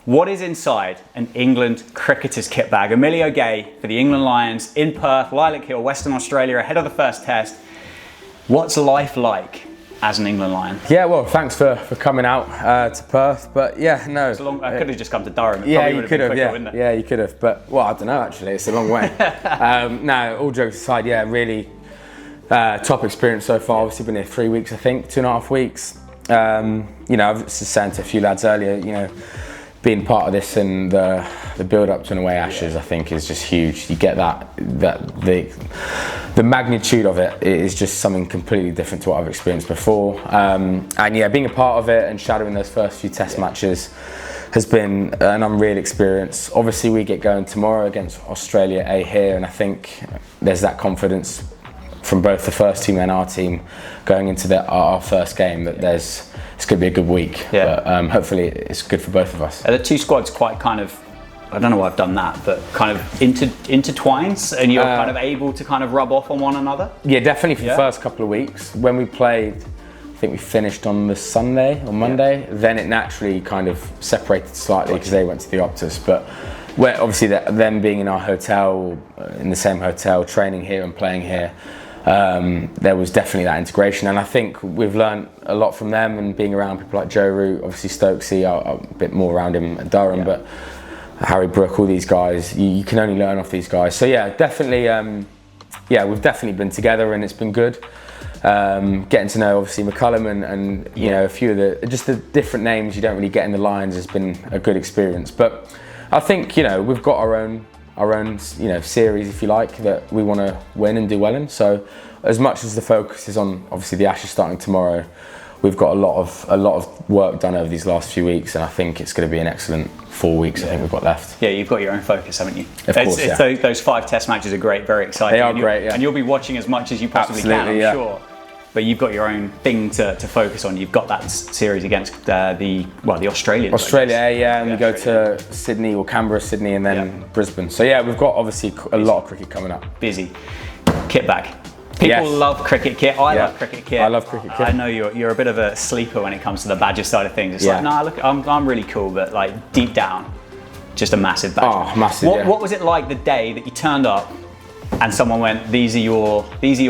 What is inside an England cricketer's kit bag? Emilio Gay for the England Lions in Perth, Lilac Hill, Western Australia, ahead of the first test. What's life like as an England Lion? Yeah, well, thanks for coming out to Perth. But yeah, no. It's I could have just come to Durham. Yeah, you could have. Yeah, you could have. But well, I don't know. Actually, it's a long way. No, all jokes aside, yeah, really top experience so far. Obviously, been here 3 weeks, I think, 2.5 weeks. You know, I was just saying to a few lads earlier, you know, being part of this and the build up to an away Ashes, I think, is just huge. You get the magnitude of it is just something completely different to what I've experienced before. And yeah, being a part of it and shadowing those first few test matches has been an unreal experience. Obviously, we get going tomorrow against Australia here, and I think there's that confidence from both the first team and our team going into our first game that it's going to be a good week. Yeah. But hopefully it's good for both of us. Are the two squads quite kind of, I don't know why I've done that, but kind of intertwines, and you're kind of able to kind of rub off on one another? Yeah, definitely for the first couple of weeks. When we played, I think we finished on the Sunday or Monday, then it naturally kind of separated slightly because they went to the Optus. But obviously them being in our hotel, in the same hotel, training here and playing here, there was definitely that integration, and I think we've learned a lot from them, and being around people like Joe Root, obviously Stokesy, a bit more around him at Durham, but Harry Brook, all these guys, you can only learn off these guys. So yeah, definitely, we've definitely been together and it's been good. Getting to know obviously McCullum and you know, a few of the different names you don't really get in the Lions has been a good experience. But I think, you know, we've got our own you know, series, if you like, that we want to win and do well in. So as much as the focus is on obviously the Ashes starting tomorrow, we've got a lot of work done over these last few weeks, and I think it's going to be an excellent 4 weeks. I think we've got left. Yeah, you've got your own focus, haven't you? Of course, yeah. Those 5 test matches are great, very exciting. They are great, yeah. And you'll be watching as much as you possibly can, I'm sure. But you've got your own thing to focus on. You've got that series against the Australians. Australia, yeah, and we go to Sydney or Canberra, Sydney, and then Brisbane. So yeah, we've got obviously a lot of cricket coming up. Busy. Kit bag. People love cricket kit. I love cricket kit. I love cricket kit. I know you're a bit of a sleeper when it comes to the badger side of things. It's like, no, look, I'm really cool, but like deep down, just a massive badger. Oh, massive. What was it like the day that you turned up and someone went, these are your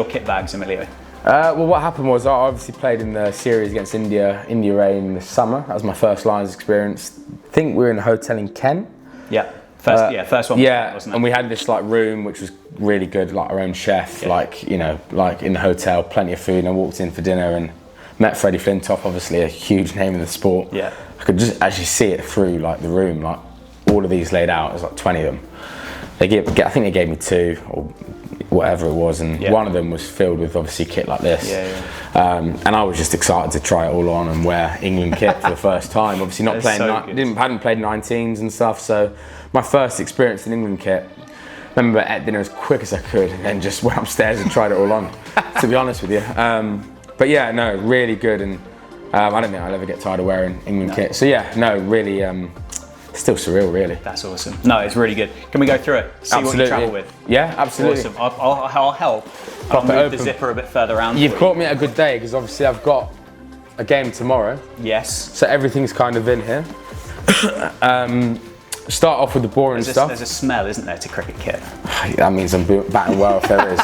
kit bags, Emilio? Well, what happened was I obviously played in the series against India A in the summer. That was my first Lions experience. I think we were in a hotel in Kent. Yeah. First one. Yeah, wasn't it? And we had this like room which was really good, like our own chef, like, you know, like in the hotel, plenty of food. And I walked in for dinner and met Freddie Flintoff, obviously a huge name in the sport. Yeah. I could just actually see it through like the room, like all of these laid out. There's like 20 of them. I think they gave me 2 or whatever it was, and one of them was filled with obviously kit like this. And I was just excited to try it all on and wear England kit for the first time. Obviously not playing, hadn't played 19s and stuff, so my first experience in England kit. Remember, ate dinner as quick as I could and then just went upstairs and tried it all on, to be honest with you. But yeah, no, really good, and I don't think I'll ever get tired of wearing England kit. So yeah, no, really, still surreal, really. That's awesome. No, it's really good. Can we go through it? See what you travel with? Yeah, absolutely. Awesome. I'll help. I'll move the zipper a bit further around. You've caught me at a good day, because obviously I've got a game tomorrow. Yes. So everything's kind of in here. Start off with the boring stuff. There's a smell, isn't there, to cricket kit? That means I'm batting well if there is.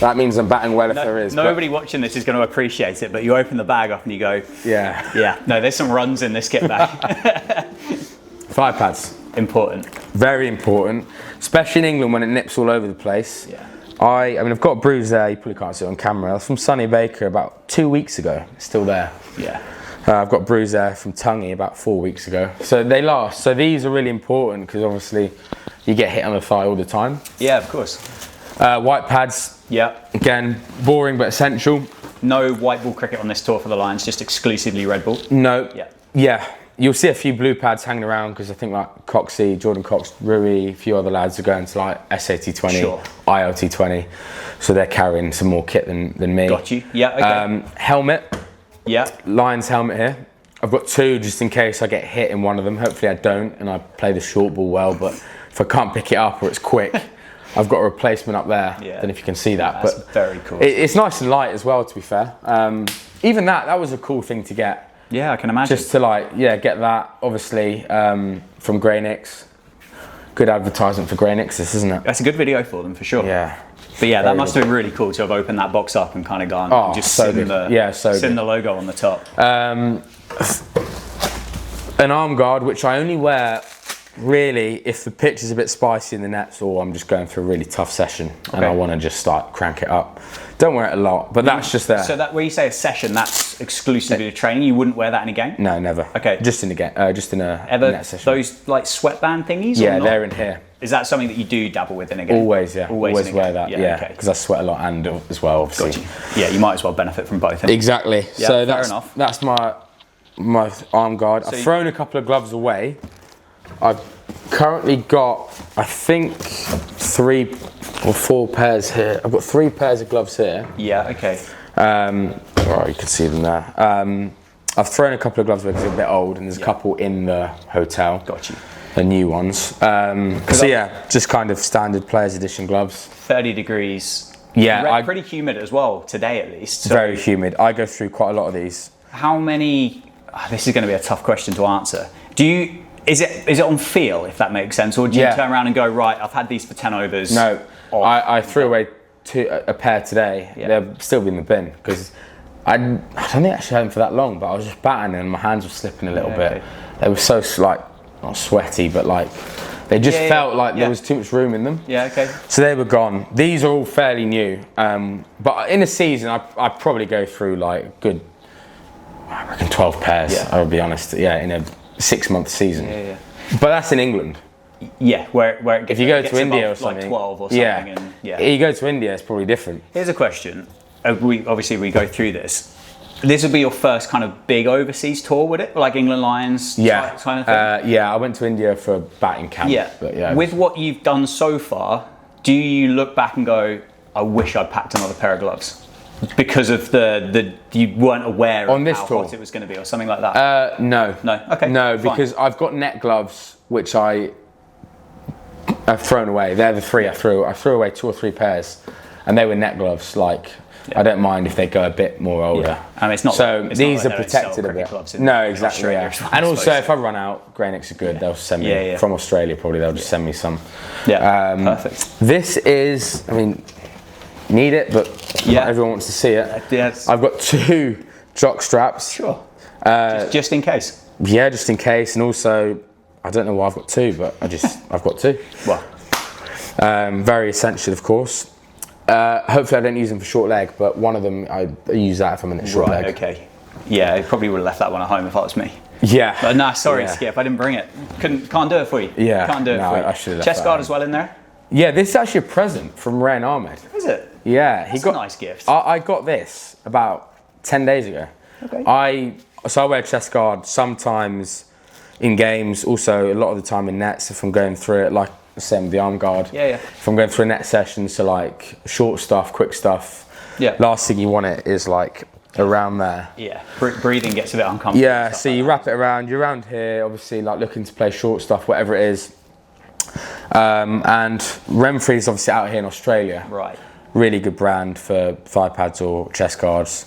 That means I'm batting well if there is. Nobody watching this is going to appreciate it, but you open the bag up and you go, yeah. No, there's some runs in this kit bag. 5 pads. Important. Very important, especially in England when it nips all over the place. Yeah. I mean, I've got a bruise there. You probably can't see it on camera. That's from Sonny Baker about 2 weeks ago. It's still there. Yeah. I've got a bruise there from Tungy about 4 weeks ago. So they last. So these are really important because obviously you get hit on the thigh all the time. Yeah, of course. White pads. Yeah. Again, boring but essential. No white ball cricket on this tour for the Lions, just exclusively red ball. No. Yeah. Yeah. You'll see a few blue pads hanging around because I think like Coxey, Jordan Cox, Rui, a few other lads are going to like SAT20, ILT20. So they're carrying some more kit than me. Got you. Yeah, okay. Helmet. Yeah. Lions helmet here. I've got 2 just in case I get hit in one of them. Hopefully I don't and I play the short ball well, but if I can't pick it up or it's quick, I've got a replacement up there. Yeah. I don't know if you can see that. That's but very cool. It's nice and light as well, to be fair. Even that was a cool thing to get. Yeah, I can imagine. Just to like, get that, obviously, from Graynix. Good advertisement for Graynix, this, isn't it? That's a good video for them, for sure. Yeah. But yeah, that must have been really cool to have opened that box up and kind of gone and just so seen good. seen the logo on the top. An arm guard, which I only wear really if the pitch is a bit spicy in the nets, or I'm just going through a really tough session and I want to just start crank it up. Don't wear it a lot, but that's just there. So that when you say a session, that's exclusively to training. You wouldn't wear that in a game? No, never. Okay. Just in a game, just in a net session. Those like sweatband thingies? Yeah, or not? they're in here. Is that something that you do dabble with in a game? Always, yeah. Always wear that, Yeah, because I sweat a lot and as well, obviously. Gotcha. Yeah, you might as well benefit from both. Exactly. Yeah, so fair enough. That's my arm guard. I've thrown a couple of gloves away. I've currently got, I think, 3 or 4 pairs here. I've got 3 pairs of gloves here. Yeah, okay. You can see them there. I've thrown a couple of gloves away because they're a bit old, and there's a couple in the hotel. Got you. The new ones. Just kind of standard Players Edition gloves. 30 degrees. Yeah. Pretty humid as well, today at least. So very humid. I go through quite a lot of these. how many? This is going to be a tough question to answer. Is it on feel, if that makes sense, or do you turn around and go, right, I've had these for 10 overs? No, I threw away a pair today. Yeah. They'll still be in the bin because I don't think I actually had them for that long, but I was just batting and my hands were slipping a little bit. Okay. They were so not sweaty, but like they just felt like there was too much room in them. Yeah, okay. So they were gone. These are all fairly new, but in a season, I probably go through like good, I reckon 12 pairs. Yeah. I'll be honest. Yeah, in a 6-month season. Yeah. But that's in England. Yeah, where it gets, if you go to India or above, something, like 12 or something. And, you go to India, it's probably different. Here's a question. We go through this. This would be your first kind of big overseas tour, would it? Like England Lions kind of thing? I went to India for a batting camp. Yeah. But With what you've done so far, do you look back and go, I wish I'd packed another pair of gloves? Because of you weren't aware of how hot it was going to be or something like that? No. No? Okay. No, fine. because I've got net gloves, which I've thrown away. They're the 3 I threw. I threw away 2 or 3 pairs, and they were net gloves. I don't mind if they go a bit more older. Yeah. I mean, it's not. So it's these not are like they don't protected sell a bit. gloves No, in exactly. Australia Yeah. as well, And I also, suppose. if I run out, Graynix are good. They'll send me from Australia. Probably they'll just send me some. Yeah. Perfect. This is. I mean, need it, but not everyone wants to see it. Yes. I've got 2 jock straps. Sure. Just in case. Yeah, just in case, and also I don't know why I've got 2, but I've got 2. Well, very essential, of course. Hopefully I don't use them for short leg, but one of them I use that if I'm in a short leg. Okay. Yeah, I probably would have left that one at home if that was me. Yeah. But nah, sorry, Skip, I didn't bring it. Can't do it for you. Yeah. Can't do it for you. I should have left Chest that guard on. as well in there. Yeah, this is actually a present from Ray and Ahmed. Is it? Yeah, That's a nice gift. I got this about 10 days ago. Okay. I wear chest guard sometimes in games, also a lot of the time in nets if I'm going through it, like the same with the arm guard. Yeah. If I'm going through a net session, so like short stuff, quick stuff. Yeah. Last thing you want it is like around there. Yeah. Breathing gets a bit uncomfortable. Yeah, so you wrap it around. You're around here, obviously, like looking to play short stuff, whatever it is. And Remfrey's obviously out here in Australia. Right. Really good brand for thigh pads or chest guards.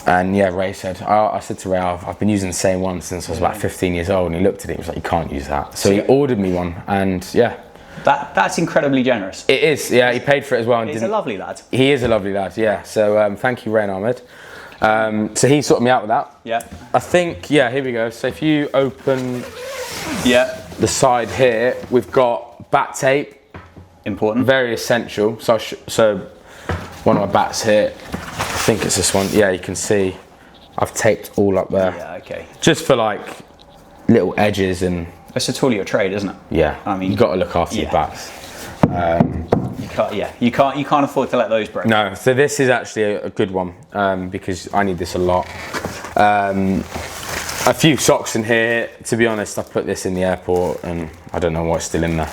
And yeah, Ray said, I said to Ray, I've been using the same one since I was about 15 years old. And he looked at it and he was like, you can't use that. So he ordered me one, and yeah. That's incredibly generous. It is, yeah, he paid for it as well. He's a lovely lad. He is a lovely lad, yeah. So thank you, Ray and Ahmed. So he sorted me out with that. Yeah. I think, yeah, here we go. So if you open the side here, we've got bat tape. Important. Very essential. So one of my bats here, I think it's this one. Yeah, you can see I've taped all up there. Yeah, okay. Just for like little edges and... It's a tool of your trade, isn't it? Yeah, I mean, you've got to look after your bats. You can't afford to let those break. No, so this is actually a good one because I need this a lot. A few socks in here. To be honest, I put this in the airport and I don't know what's still in there.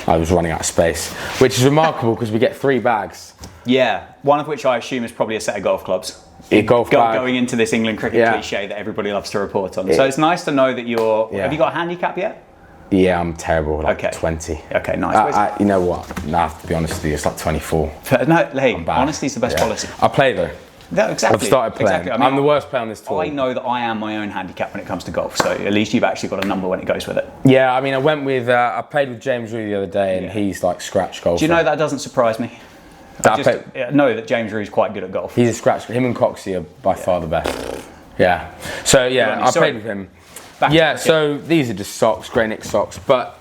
I was running out of space, which is remarkable because we get 3 bags. Yeah, one of which I assume is probably a set of golf clubs. A golf bag. Going into this England cricket cliche that everybody loves to report on. So it's nice to know that you're... Yeah. Have you got a handicap yet? Yeah, I'm terrible, like Okay. 20. Okay, nice. You know what? Nah, to be honest with you, it's like 24. No, hey, I'm bad. honesty's the best policy. I play though. Exactly. I've started playing. Exactly. I mean, I'm the worst player on this tour. I know that I am my own handicap when it comes to golf, so at least you've actually got a number when it goes with it. Yeah, I mean, I played with James Rue the other day, and Yeah. he's like scratch golfer. Do you know that doesn't surprise me? I just know that James Rue's quite good at golf. He's a scratch. Him and Coxie are by far the best. Yeah. So yeah, I played with him. Yeah. So these are just socks, Grey Nick socks. But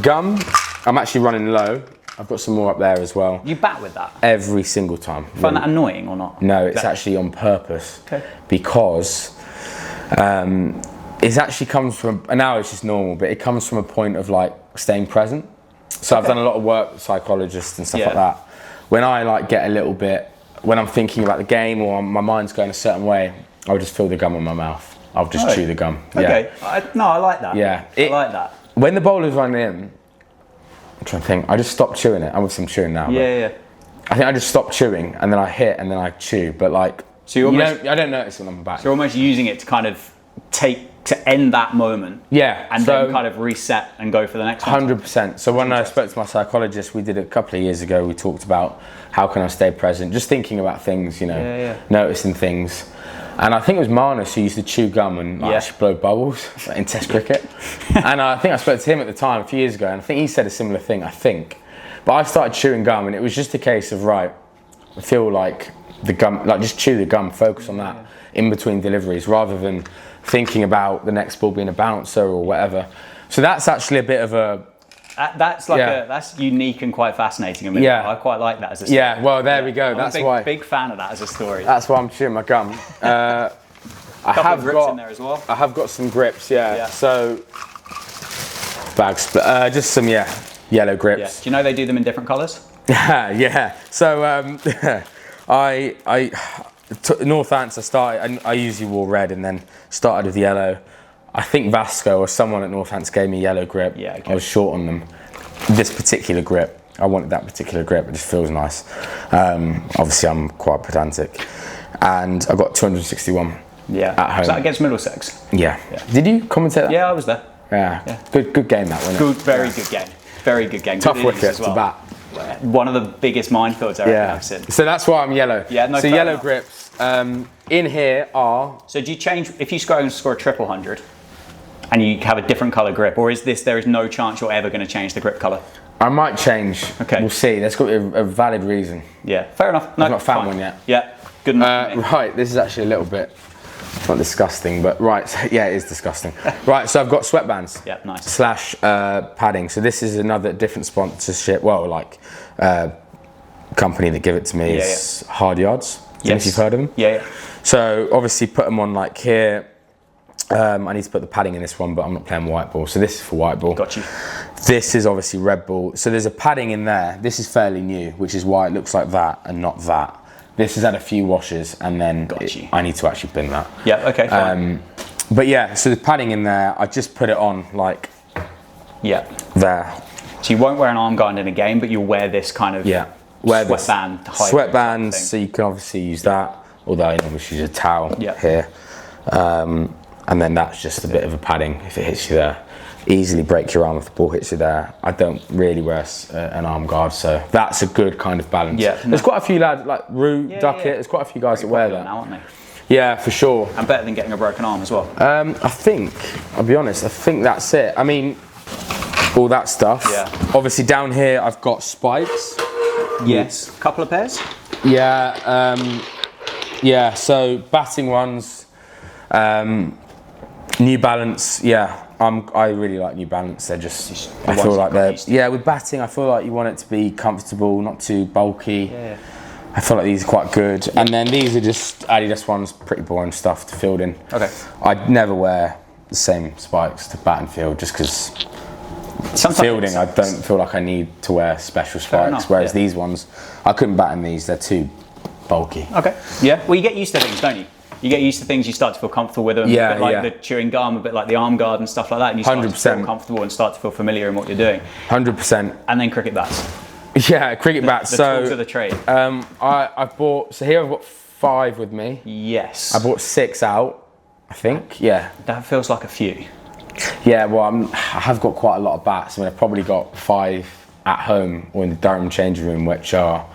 gum, I'm actually running low. I've got some more up there as well. You bat with that? Every single time. Find that annoying or not? No, it's actually on purpose. Okay. Because it actually comes from, and now it's just normal, but it comes from a point of like staying present. So I've done a lot of work with psychologists and stuff like that. When I like get a little bit, when I'm thinking about the game or my mind's going a certain way, I'll just feel the gum in my mouth. I'll just chew the gum. Okay. Yeah. I like that. Yeah. I like that. When the bowler's running in, I'm trying to think, I just stop chewing it. I'm obviously chewing now. Yeah. I think I just stop chewing and then I hit and then I chew. But like, so I don't notice when I'm back. So you're almost using it to kind of to end that moment. Yeah. And then kind of reset and go for the next one. 100%. So when I spoke to my psychologist, we did it a couple of years ago, we talked about how can I stay present, just thinking about things, you know, noticing things. And I think it was Marnus who used to chew gum and actually blow bubbles in Test cricket. And I think I spoke to him at the time a few years ago, and I think he said a similar thing, I think. But I started chewing gum, and it was just a case of, right, I feel like the gum, like just chew the gum, focus on that in between deliveries, rather than thinking about the next ball being a bouncer or whatever. So that's actually a bit of a... That's like that's unique and quite fascinating. I mean, I quite like that as a story. Yeah, well, there we go. I'm that's a big fan of that as a story. That's why I'm chewing my gum. I have grips in there as well. I have got some grips, So bags, but just some yellow grips. Yeah. Do you know they do them in different colours? Yeah. So Northants, I usually wore red and then started with yellow. I think Vasco or someone at Northants gave me a yellow grip. Yeah, okay. I was short on them. This particular grip, I wanted that particular grip. It just feels nice. Obviously, I'm quite pedantic, and I got 261. Yeah. At home. Was that against Middlesex? Yeah. Did you commentate that? Yeah, I was there. Yeah. Good game that one. Very good game. Very good game. Tough good wicket well. to bat. One of the biggest minefields I've seen. So that's why I'm yellow. Yeah, no. So yellow grips. In here are. So do you change if you score a 300? And you have a different colour grip, or there is no chance you're ever going to change the grip colour? I might change. Okay. We'll see. There's got to be a valid reason. Yeah, fair enough. No, I've not found one yet. Yeah, good enough. Right, this is actually a little bit, it's not disgusting, but right, yeah, it is disgusting. Right, so I've got Sweatbands. Yeah, nice. Slash padding. So this is another different sponsorship, company that give it to me is Hard Yards. I don't know if you've heard of them. Yeah. So obviously put them on like here. I need to put the padding in this one, but I'm not playing white ball. So this is for white ball. Got you. This is obviously red ball. So there's a padding in there. This is fairly new, which is why it looks like that and not that. This has had a few washes, and then I need to actually bin that. Yeah, okay, fine. But yeah, so there's padding in there. I just put it on like there. So you won't wear an arm guard in a game, but you'll wear this kind of sweatband. Sweatbands, so you can obviously use that, although I obviously use a towel here. And then that's just a bit of a padding if it hits you there. Easily break your arm if the ball hits you there. I don't really wear an arm guard, so that's a good kind of balance. Yeah, there's quite a few lads like Rue, Duckett. There's quite a few guys that wear that now, aren't they? Yeah, for sure. And better than getting a broken arm as well. I think, I'll be honest, I think that's it. I mean, all that stuff. Yeah. Obviously down here I've got spikes. Yes. Couple of pairs. Yeah. So batting ones. New Balance, I really like New Balance. They're just I feel like they're with batting. I feel like you want it to be comfortable, not too bulky. Yeah. I feel like these are quite good. And then these are just Adidas ones, pretty boring stuff to field in. Okay. I'd never wear the same spikes to bat and field just because fielding. I don't feel like I need to wear special spikes. Whereas these ones, I couldn't bat in these. They're too bulky. Okay. Yeah. Well, you get used to things, don't you? You get used to things, you start to feel comfortable with them. Yeah, a bit like the chewing gum, a bit like the arm guard and stuff like that. And you start 100%. to feel comfortable and start to feel familiar in what you're doing. 100%. And then cricket bats. Yeah, cricket bats. The tools of the trade. I've bought, so here I've got 5 with me. Yes. I bought 6 out, I think, yeah. That feels like a few. Yeah, well, I have got quite a lot of bats. I mean, I've probably got 5 at home or in the Durham changing room, which are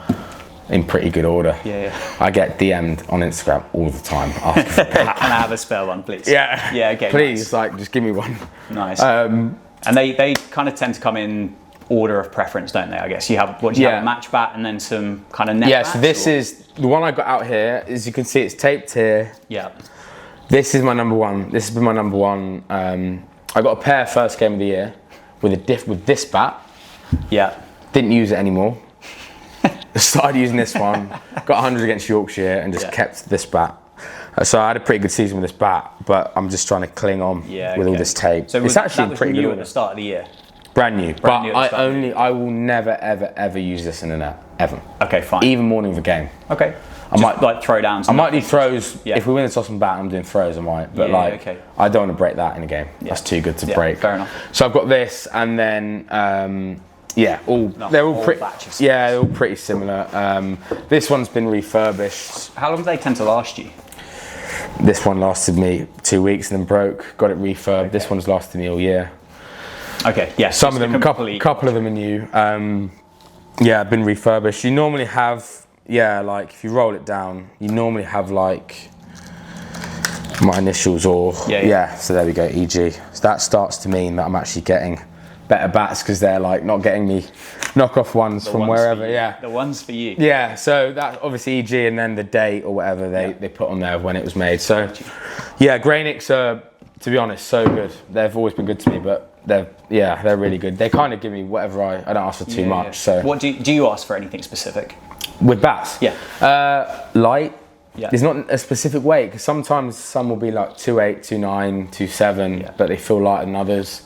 in pretty good order. Yeah. I get DM'd on Instagram all the time asking for a bat. Can I have a spare one, please? Yeah. Yeah, okay. Please, Nice. like, just give me one. Nice. And they kind of tend to come in order of preference, don't they? I guess you have have a match bat and then some kind of net Yeah. bats, So this is the one I got out here. As you can see, it's taped here. Yeah. This is my number one. This has been my number one. I got a pair first game of the year with this bat. Yeah. Didn't use it anymore. Started using this one. Got 100 against Yorkshire and just kept this bat. So I had a pretty good season with this bat, but I'm just trying to cling on with all this tape. So it's actually that was pretty new good at the start of the year. Brand new. But new at the start. I will never ever use this in a net ever. Okay, fine. Even morning of a game. Okay. I might like throw downs. I might do throws. Yeah. If we win the toss and bat, I'm doing throws. I might, but I don't want to break that in a game. Yeah. That's too good to break. Fair enough. So I've got this, and then they're all pretty. Yeah, they're all pretty similar. This one's been refurbished. How long do they tend to last you? This one lasted me 2 weeks and then broke. Got it refurbed. Okay. This one's lasted me all year. Okay. Yeah. Some of them, a couple of them are new. Been refurbished. You normally have. Yeah, like if you roll it down, you normally have like my initials or so there we go, EG. So that starts to mean that I'm actually getting better bats because they're like not getting me knockoff ones from wherever. Yeah, the ones for you. Yeah, so that obviously EG and then the date or whatever they put on there when it was made. So yeah, Granics are, to be honest, so good. They've always been good to me, but they're really good. They kind of give me whatever I don't ask for too much. Yeah. So what do you ask for anything specific? With bats? Yeah. Light. Yeah. There's not a specific weight because sometimes some will be like 2.8, 2.9, 2.7, but they feel lighter than others.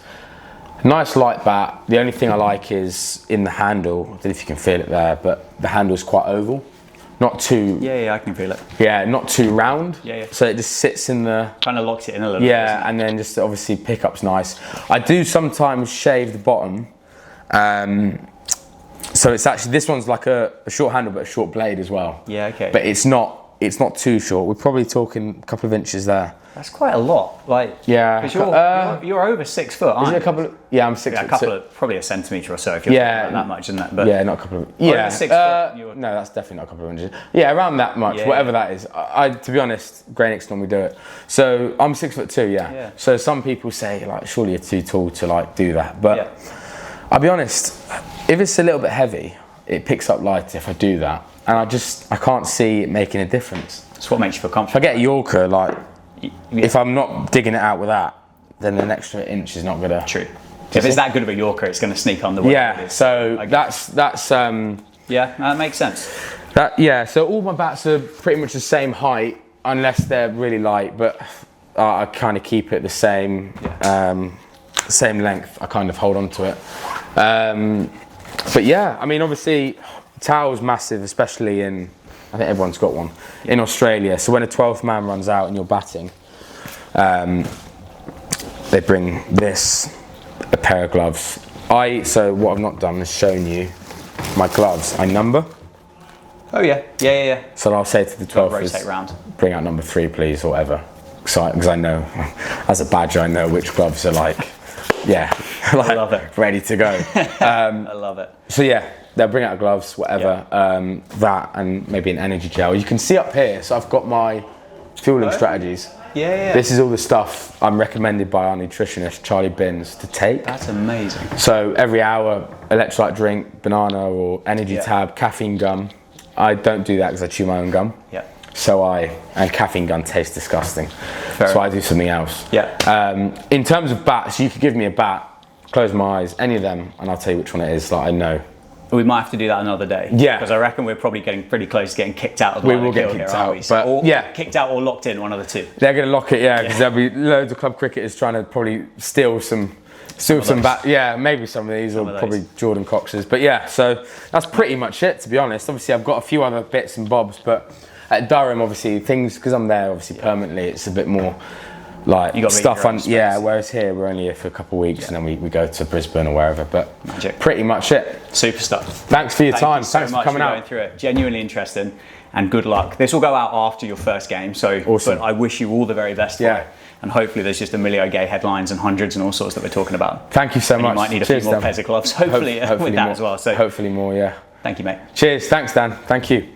Nice light bat. The only thing I like is in the handle. I don't know if you can feel it there, but the handle is quite oval. Not too. Yeah, I can feel it. Yeah, not too round. Yeah. So it just sits in the. Kind of locks it in a little bit. Yeah, and then just obviously pickup's nice. I do sometimes shave the bottom. So it's actually, this one's like a short handle but a short blade as well. Yeah, okay. But it's not too short. We're probably talking a couple of inches there. That's quite a lot. Like, yeah. Because you're over 6 foot, aren't you? Is it a couple of, yeah, I'm 6 foot. A couple of, probably a centimetre or so if you're that much, isn't that? But yeah, not a couple of, yeah. 6 foot. No, that's definitely not a couple of inches. Yeah, around that much, whatever that is. I to be honest, Granics normally do it. So I'm 6'2", yeah. So some people say like, surely you're too tall to like do that. But I'll be honest, if it's a little bit heavy, it picks up lighter if I do that. And I can't see it making a difference. That's what makes you feel comfortable. If I get a Yorker, like, if I'm not digging it out with that, then an extra inch is not gonna. True. If it's that good of a Yorker, it's gonna sneak on the way. Yeah. So that's. Yeah, that makes sense. So all my bats are pretty much the same height, unless they're really light. But I kind of keep it the same, same length. I kind of hold on to it. But yeah, I mean, obviously, towel's massive, especially in. I think everyone's got one in Australia. So when a 12th man runs out and you're batting, they bring this, a pair of gloves. So what I've not done is shown you my gloves. I number. Oh yeah. So I'll say to the 12th, rotate round. Bring out number 3, please, or whatever. Because I know, as a badger, I know which gloves are like, I love it. Ready to go. I love it. So yeah. They'll bring out gloves, whatever, that and maybe an energy gel. You can see up here, so I've got my fueling strategies. Yeah. This is all the stuff I'm recommended by our nutritionist, Charlie Binns, to take. That's amazing. So every hour, electrolyte drink, banana or energy tab, caffeine gum. I don't do that because I chew my own gum. Yeah. And caffeine gum tastes disgusting. So I do something else. Yeah. In terms of bats, you could give me a bat, close my eyes, any of them, and I'll tell you which one it is, like I know. We might have to do that another day. Yeah. Because I reckon we're probably getting pretty close to getting kicked out of the We will get kicked out, but kicked out or locked in, one of the two. They're going to lock it, because there'll be loads of club cricketers trying to probably steal some bat. Yeah, maybe some of these, or probably Jordan Coxes. But yeah, so that's pretty much it, to be honest. Obviously, I've got a few other bits and bobs, but at Durham, obviously, things, because I'm there, obviously, permanently, it's a bit more like stuff on, whereas here we're only here for a couple of weeks and then we go to Brisbane or wherever, but pretty much it. Super stuff. Thanks for your time. Thanks for coming out. Going through it. Genuinely interesting, and good luck. This will go out after your first game, so awesome. But I wish you all the very best for it, and hopefully there's just a million gay headlines and hundreds and all sorts that we're talking about. Thank you so much. You might need a few more pairs of gloves, hopefully with that more, as well. So hopefully more, Thank you, mate. Cheers. Thanks, Dan. Thank you.